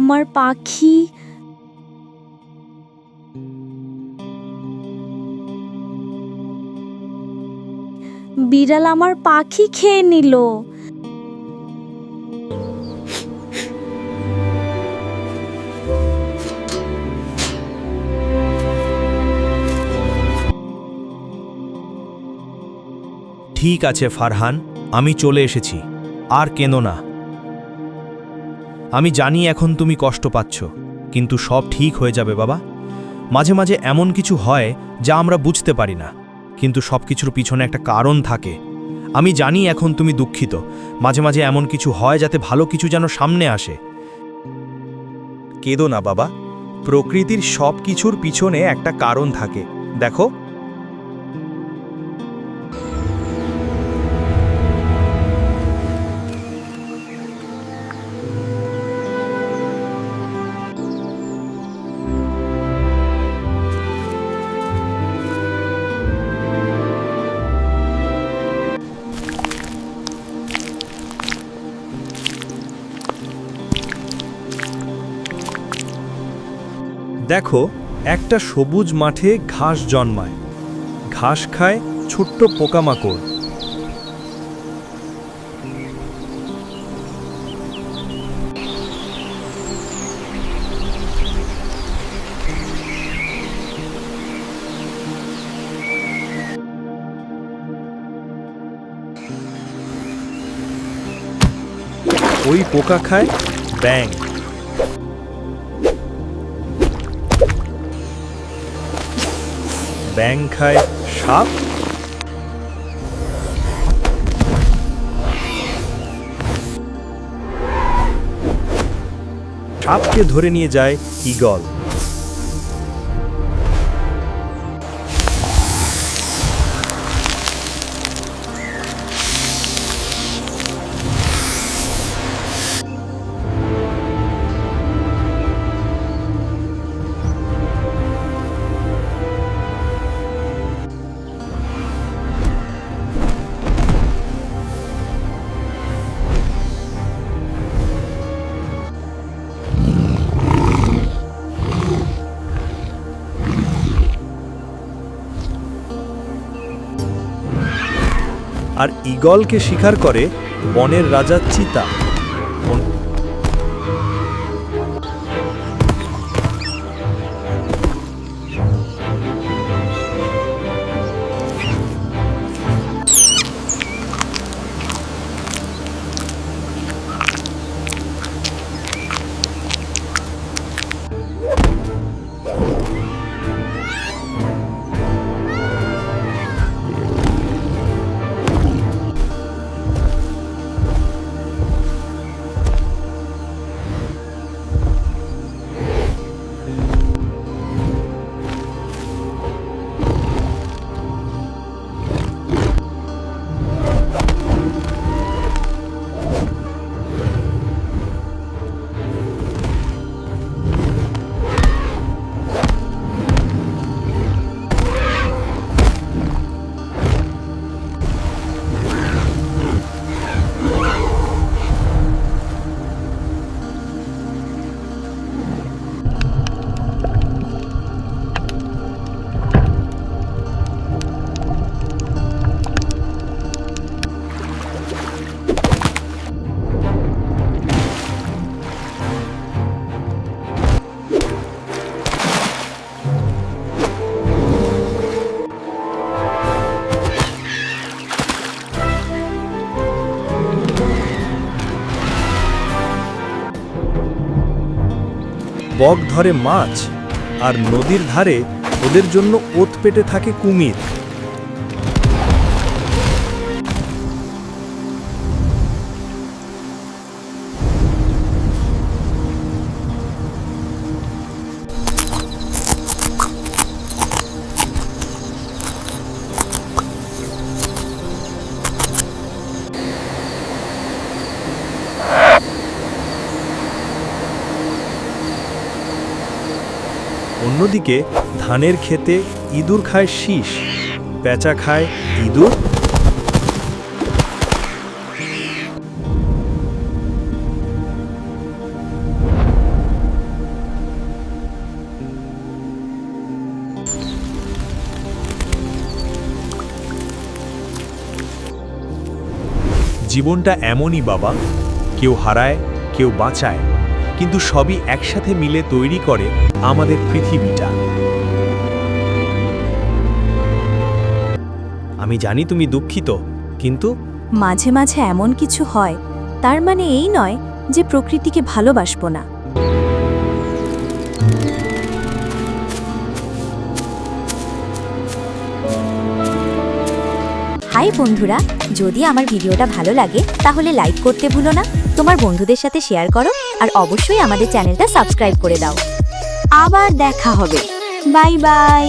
আমার পাখি। বিড়াল আমার পাখি খেয়ে নিল। ঠিক আছে ফারহান, আমি চলে এসেছি, আর কেঁদো না। আমি জানি এখন তুমি কষ্ট পাচ্ছ, কিন্তু সব ঠিক হয়ে যাবে বাবা। মাঝে মাঝে এমন কিছু হয় যা আমরা বুঝতে পারি না, কিন্তু সব কিছুর পিছনে একটা কারণ থাকে। আমি জানি এখন তুমি দুঃখিত, মাঝে মাঝে এমন কিছু হয় যাতে ভালো কিছু যেন সামনে আসে। কেঁদো না বাবা, প্রকৃতির সব কিছুর পিছনে একটা কারণ থাকে। দেখো, দেখো, একটা সবুজ মাঠে ঘাস জন্মায়, ঘাস খায় ছোট্ট পোকামাকড়। ওই পোকা খায় ব্যাঙ, ব্যাঙ খায় সাপ, সাপকে ধরে নিয়ে যায় ঈগল। আর ঈগলকে শিকার করে বনের রাজা চিতা। বক ধরে মাছ, আর নদীর ধারে ওদের জন্য ওত পেটে থাকে কুমির। অন্যদিকে ধানের ক্ষেতে ইঁদুর খায় শীষ, পেঁচা খায় ইঁদুর, জীবনটা এমনই বাবা, কেউ হারায়, কেউ বাঁচায়, কিন্তু সবই একসাথে মিলে তৈরি করে আমাদের পৃথিবীটা। আমি জানি তুমি দুঃখিত, কিন্তু মাঝে মাঝে এমন কিছু হয়, তার মানে এই নয় যে প্রকৃতিকে ভালোবাসবো না। হাই বন্ধুরা, যদি আমার ভিডিওটা ভালো লাগে তাহলে লাইক করতে ভুলো না, তোমার বন্ধুদের সাথে শেয়ার করো, আর অবশ্যই আমাদের চ্যানেলটা সাবস্ক্রাইব করে দাও। আবার দেখা হবে। Bye bye.